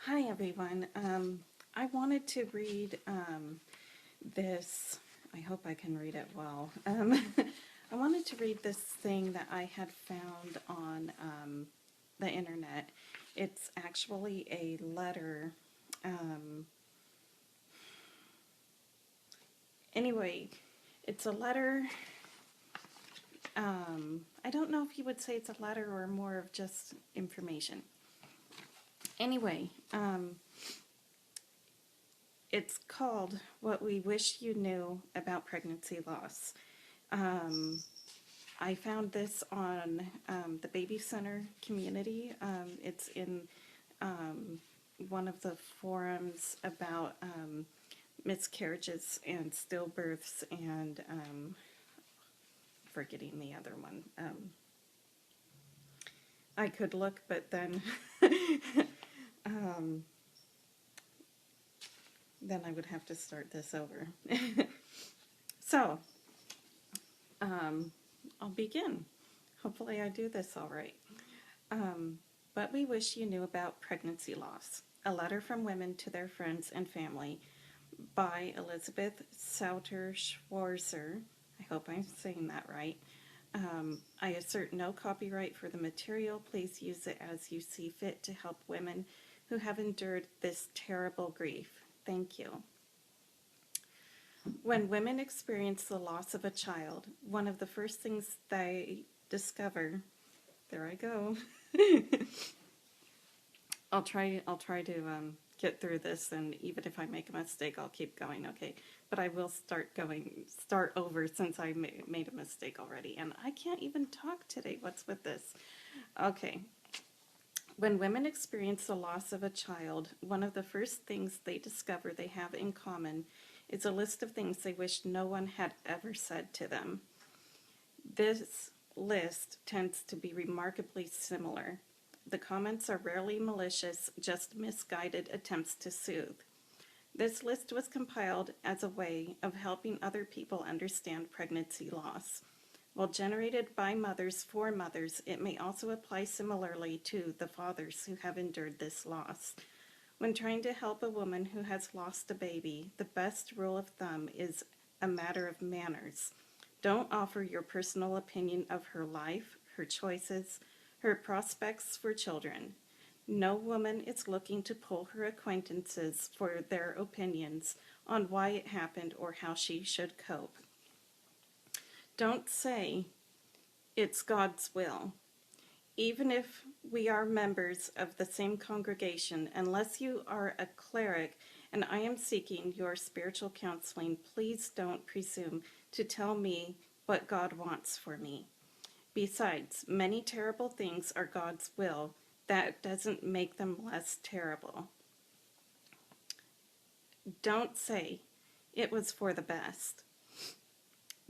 Hi everyone. I wanted to read this. I hope I can read it well. I wanted to read this thing that I had found on the internet. It's actually a letter. Um, anyway, it's a letter. I don't know if you would say it's a letter or more of just information. Anyway, it's called What We Wish You Knew About Pregnancy Loss. I found this on the Baby Center community. It's in one of the forums about miscarriages and stillbirths and forgetting the other one. I could look, but then then I would have to start this over. So, I'll begin. Hopefully I do this all right. What we wish you knew about pregnancy loss. A letter from women to their friends and family by Elizabeth Sauter Schwarzer. I hope I'm saying that right. I assert no copyright for the material. Please use it as you see fit to help women who have endured this terrible grief. Thank you. When women experience the loss of a child, one of the first things they discover, there I go. I'll try to get through this, and even if I make a mistake, I'll keep going, okay? But I will start over since I made a mistake already, and I can't even talk today. What's with this? Okay. When women experience the loss of a child, one of the first things they discover they have in common is a list of things they wish no one had ever said to them. This list tends to be remarkably similar. The comments are rarely malicious, just misguided attempts to soothe. This list was compiled as a way of helping other people understand pregnancy loss. While generated by mothers for mothers, it may also apply similarly to the fathers who have endured this loss. When trying to help a woman who has lost a baby, the best rule of thumb is a matter of manners. Don't offer your personal opinion of her life, her choices, her prospects for children. No woman is looking to pull her acquaintances for their opinions on why it happened or how she should cope. Don't say, it's God's will. Even if we are members of the same congregation, unless you are a cleric and I am seeking your spiritual counseling, please don't presume to tell me what God wants for me. Besides, many terrible things are God's will. That doesn't make them less terrible. Don't say, it was for the best.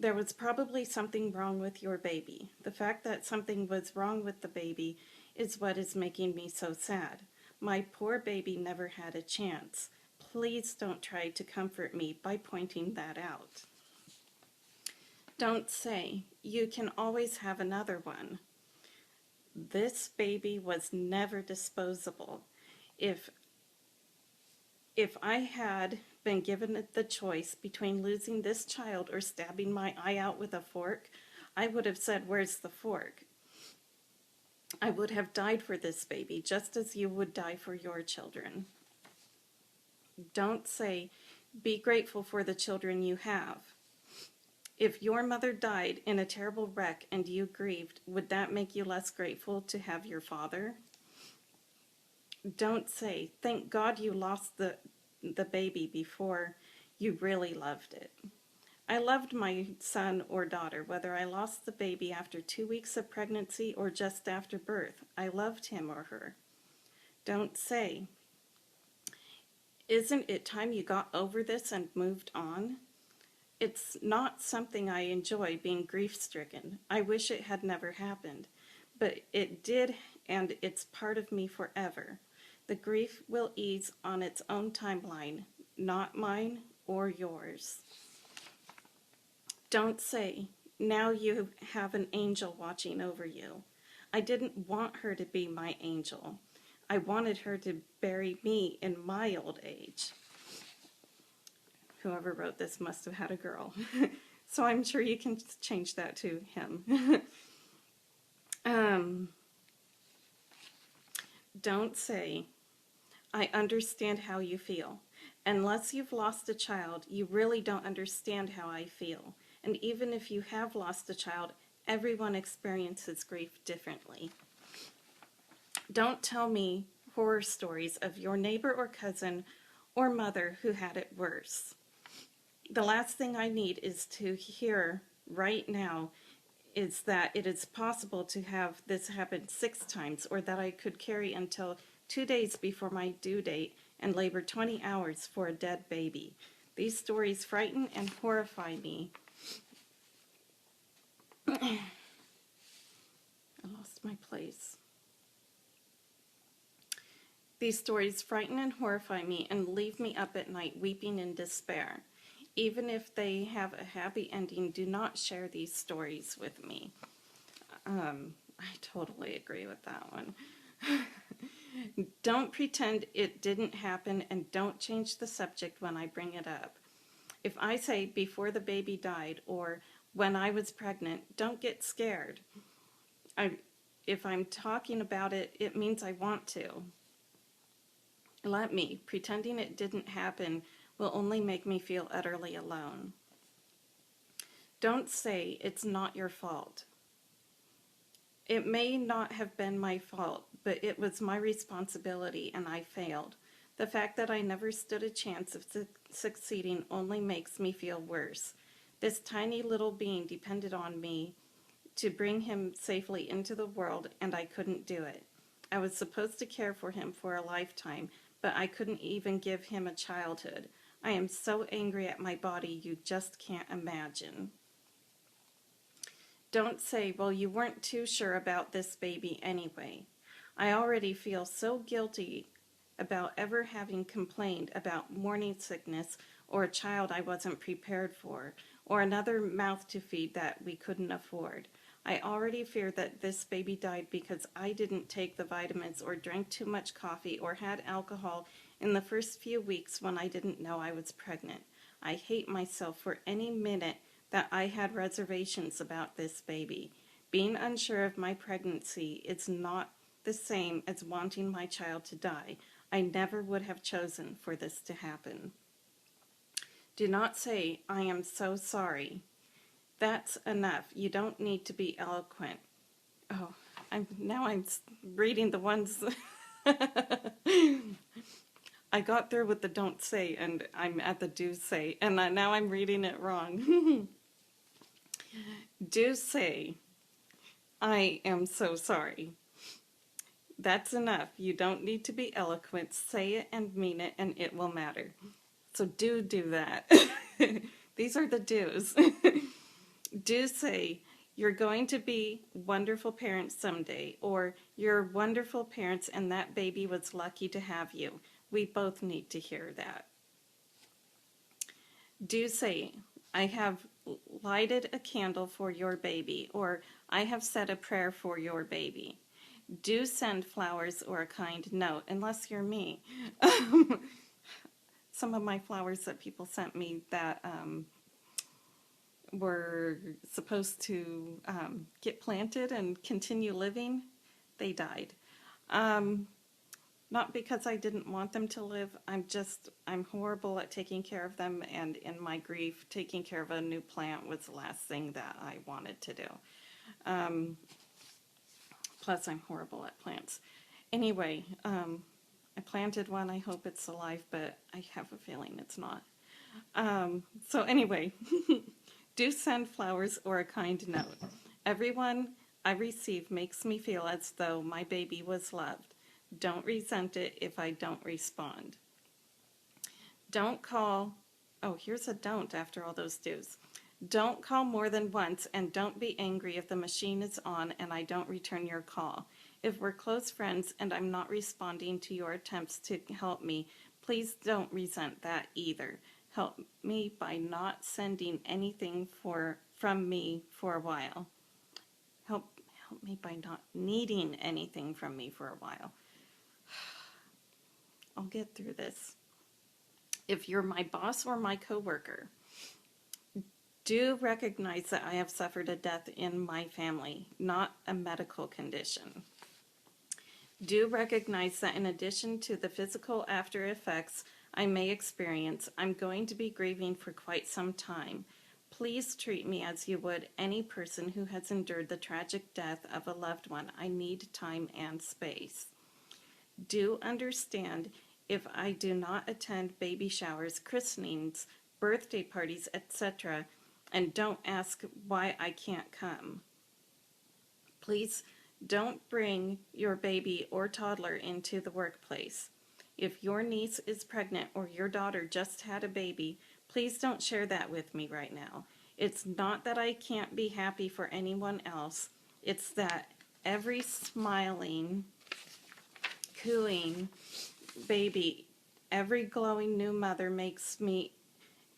There was probably something wrong with your baby. The fact that something was wrong with the baby is what is making me so sad. My poor baby never had a chance. Please don't try to comfort me by pointing that out. Don't say, you can always have another one. This baby was never disposable. If I had been given the choice between losing this child or stabbing my eye out with a fork, I would have said, where's the fork? I would have died for this baby, just as you would die for your children. Don't say, be grateful for the children you have. If your mother died in a terrible wreck and you grieved, would that make you less grateful to have your father? Don't say, thank God you lost the baby before you really loved it. I loved my son or daughter, whether I lost the baby after 2 weeks of pregnancy or just after birth. I loved him or her. Don't say, isn't it time you got over this and moved on? It's not something I enjoy, being grief-stricken. I wish it had never happened, but it did, and it's part of me forever. The grief will ease on its own timeline, not mine or yours. Don't say, now you have an angel watching over you. I didn't want her to be my angel. I wanted her to bury me in my old age. Whoever wrote this must have had a girl. So I'm sure you can change that to him. Don't say, I understand how you feel. Unless you've lost a child, you really don't understand how I feel. And even if you have lost a child, everyone experiences grief differently. Don't tell me horror stories of your neighbor or cousin or mother who had it worse. The last thing I need is to hear right now is that it is possible to have this happen 6 times, or that I could carry until 2 days before my due date and labor 20 hours for a dead baby. These stories frighten and horrify me. I lost my place. These stories frighten and horrify me and leave me up at night weeping in despair. Even if they have a happy ending, do not share these stories with me. I totally agree with that one. Don't pretend it didn't happen, and don't change the subject when I bring it up. If I say before the baby died or when I was pregnant, don't get scared. If I'm talking about it, it means I want to. Let me. Pretending it didn't happen will only make me feel utterly alone. Don't say it's not your fault. It may not have been my fault, but it was my responsibility and I failed. The fact that I never stood a chance of succeeding only makes me feel worse. This tiny little being depended on me to bring him safely into the world, and I couldn't do it. I was supposed to care for him for a lifetime, but I couldn't even give him a childhood. I am so angry at my body you just can't imagine. Don't say, well, you weren't too sure about this baby anyway. I already feel so guilty about ever having complained about morning sickness or a child I wasn't prepared for, or another mouth to feed that we couldn't afford. I already fear that this baby died because I didn't take the vitamins or drank too much coffee or had alcohol in the first few weeks when I didn't know I was pregnant. I hate myself for any minute that I had reservations about this baby. Being unsure of my pregnancy is not the same as wanting my child to die. I never would have chosen for this to happen. Do not say, I am so sorry. That's enough. You don't need to be eloquent. Oh, I'm reading the ones. I got through with the don't say, and I'm at the do say, and now I'm reading it wrong. Do say, I am so sorry. That's enough. You don't need to be eloquent. Say it and mean it, and it will matter. So do that. These are the do's. Do say, you're going to be wonderful parents someday, or you're wonderful parents and that baby was lucky to have you. We both need to hear that. Do say, I have lighted a candle for your baby, or I have said a prayer for your baby. Do send flowers or a kind note, unless you're me. Some of my flowers that people sent me that were supposed to get planted and continue living, they died. Not because I didn't want them to live, I'm horrible at taking care of them, and in my grief, taking care of a new plant was the last thing that I wanted to do. Plus, I'm horrible at plants. Anyway, I planted one, I hope it's alive, but I have a feeling it's not. So anyway, do send flowers or a kind note. Everyone I receive makes me feel as though my baby was loved. Don't resent it if I don't respond. Don't call, oh, here's a don't after all those do's. Don't call more than once, and don't be angry if the machine is on and I don't return your call. If we're close friends and I'm not responding to your attempts to help me, please don't resent that either. Help me by not sending anything from me for a while. Help me by not needing anything from me for a while. I'll get through this. If you're my boss or my coworker, do recognize that I have suffered a death in my family, not a medical condition. Do recognize that in addition to the physical after effects I may experience, I'm going to be grieving for quite some time. Please treat me as you would any person who has endured the tragic death of a loved one. I need time and space. Do understand if I do not attend baby showers, christenings, birthday parties, etc., and don't ask why I can't come. Please don't bring your baby or toddler into the workplace. If your niece is pregnant or your daughter just had a baby, please don't share that with me right now. It's not that I can't be happy for anyone else. It's that every smiling, cooing baby, every glowing new mother makes me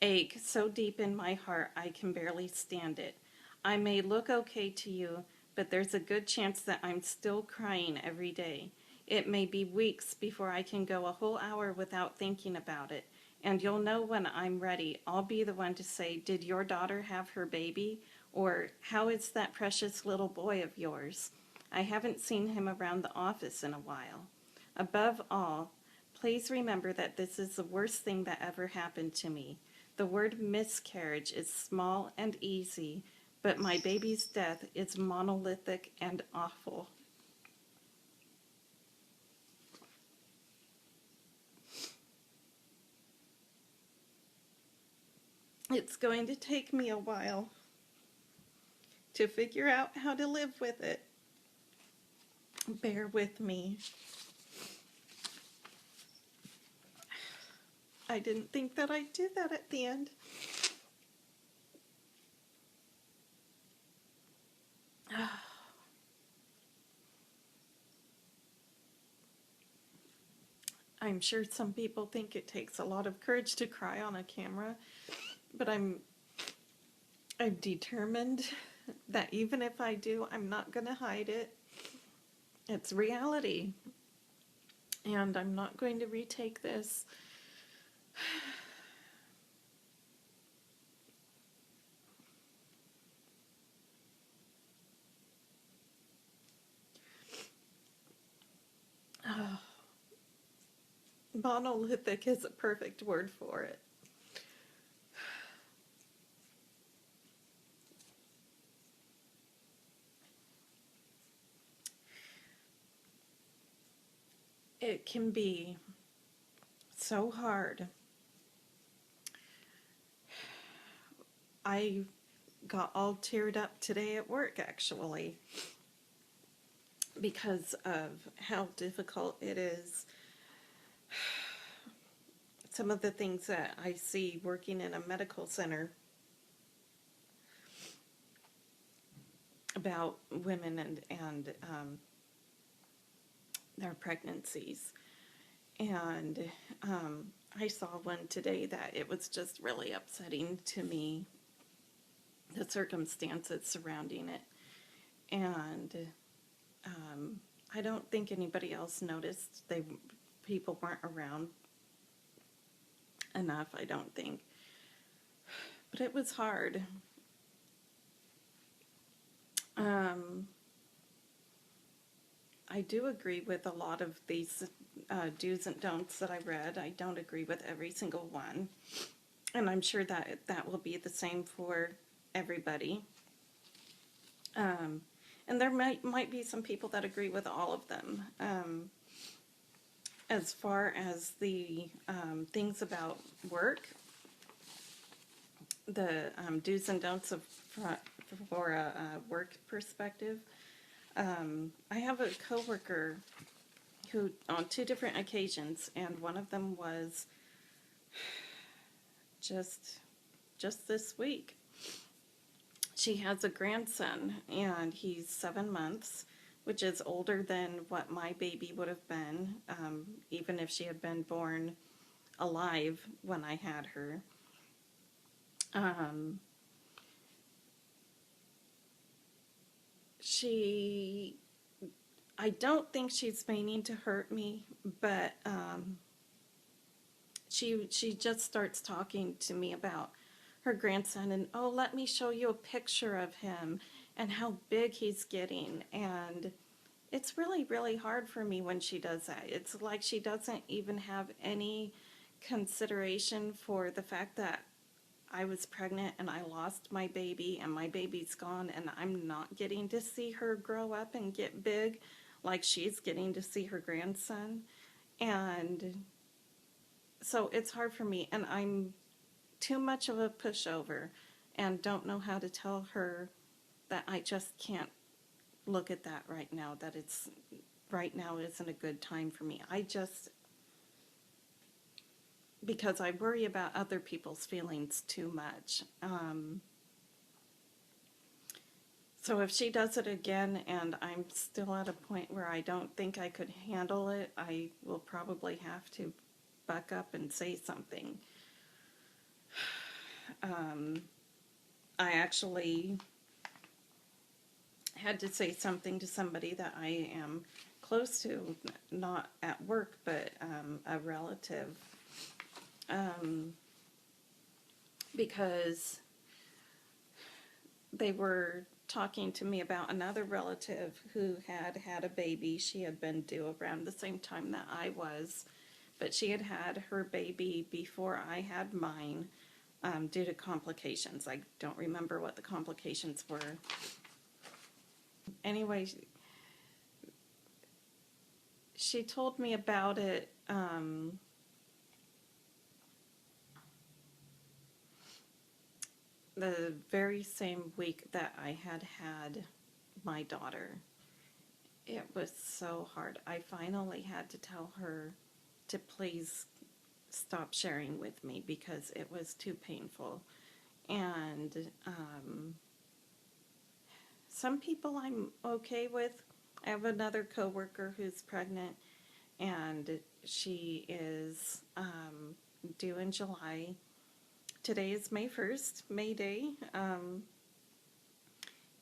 ache so deep in my heart I can barely stand it. I may look okay to you, but there's a good chance that I'm still crying every day. It may be weeks before I can go a whole hour without thinking about it, and you'll know when I'm ready. I'll be the one to say, "Did your daughter have her baby?" Or, "How is that precious little boy of yours? I haven't seen him around the office in a while." Above all, please remember that this is the worst thing that ever happened to me. The word miscarriage is small and easy, but my baby's death is monolithic and awful. It's going to take me a while to figure out how to live with it. Bear with me. I didn't think that I'd do that at the end. I'm sure some people think it takes a lot of courage to cry on a camera, but I'm determined that even if I do, I'm not going to hide it. It's reality. And I'm not going to retake this. Monolithic is a perfect word for it. It can be so hard. I got all teared up today at work, actually, because of how difficult it is. Some of the things that I see working in a medical center about women and their pregnancies. And I saw one today that it was just really upsetting to me, the circumstances surrounding it. And I don't think anybody else noticed. People weren't around enough, I don't think. But it was hard. I do agree with a lot of these do's and don'ts that I read. I don't agree with every single one. And I'm sure that that will be the same for everybody. And there might be some people that agree with all of them. As far as the things about work, the do's and don'ts for a work perspective, I have a coworker who, on 2 different occasions, and one of them was just this week. She has a grandson, and he's 7 months, which is older than what my baby would have been, even if she had been born alive when I had her. I don't think she's meaning to hurt me, but she just starts talking to me about her grandson, and oh, let me show you a picture of him and how big he's getting. And it's really, really hard for me when she does that. It's like she doesn't even have any consideration for the fact that I was pregnant and I lost my baby and my baby's gone and I'm not getting to see her grow up and get big like she's getting to see her grandson. And so it's hard for me, and I'm too much of a pushover and don't know how to tell her that I just can't look at that right now, that it's right now isn't a good time for me. I just, because I worry about other people's feelings too much. So if she does it again and I'm still at a point where I don't think I could handle it, I will probably have to buck up and say something. I actually had to say something to somebody that I am close to, not at work, but a relative, because they were talking to me about another relative who had had a baby. She had been due around the same time that I was, but she had had her baby before I had mine, due to complications. I don't remember what the complications were. Anyway, she told me about it the very same week that I had had my daughter. It was so hard. I finally had to tell her to please stop sharing with me because it was too painful. And some people I'm okay with. I have another coworker who's pregnant, and she is due in July. Today is May 1st, May Day,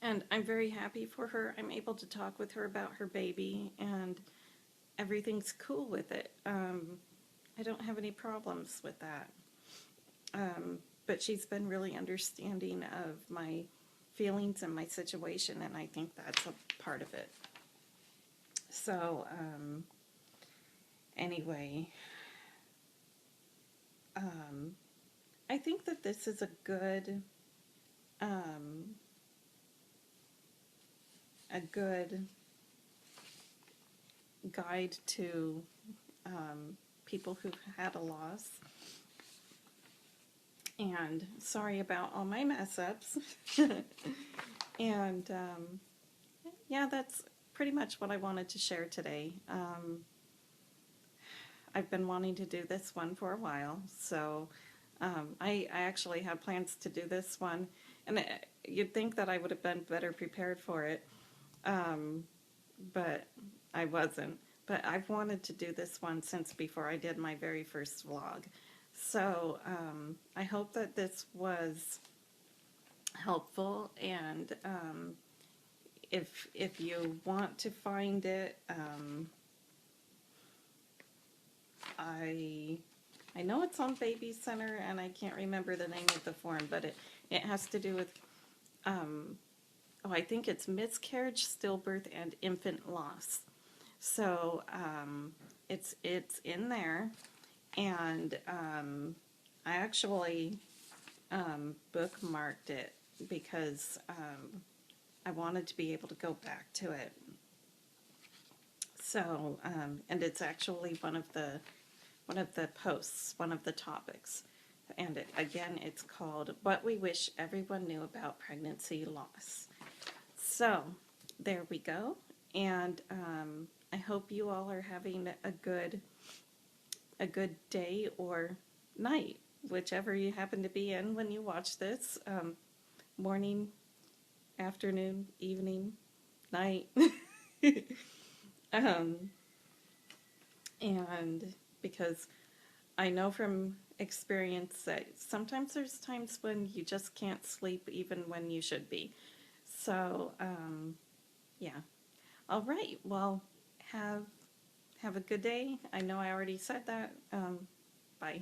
and I'm very happy for her. I'm able to talk with her about her baby, and everything's cool with it. I don't have any problems with that. But she's been really understanding of my feelings and my situation, and I think that's a part of it. So, anyway, I think that this is a good guide to people who've had a loss. And sorry about all my mess ups. And yeah, that's pretty much what I wanted to share today. I've been wanting to do this one for a while, so I actually had plans to do this one, and you'd think that I would have been better prepared for it, but I wasn't. But I've wanted to do this one since before I did my very first vlog. So I hope that this was helpful, and if you want to find it, I know it's on Baby Center, and I can't remember the name of the form, but it has to do with, I think it's miscarriage, stillbirth, and infant loss. So it's in there, and I actually bookmarked it because I wanted to be able to go back to it. So and it's actually one of the posts, one of the topics, and again, it's called "What We Wish Everyone Knew About Pregnancy Loss." So there we go, and I hope you all are having a good day or night, whichever you happen to be in when you watch this. Morning, afternoon, evening, night. And because I know from experience that sometimes there's times when you just can't sleep even when you should be. So, yeah. All right. Well, have a good day. I know I already said that. Bye.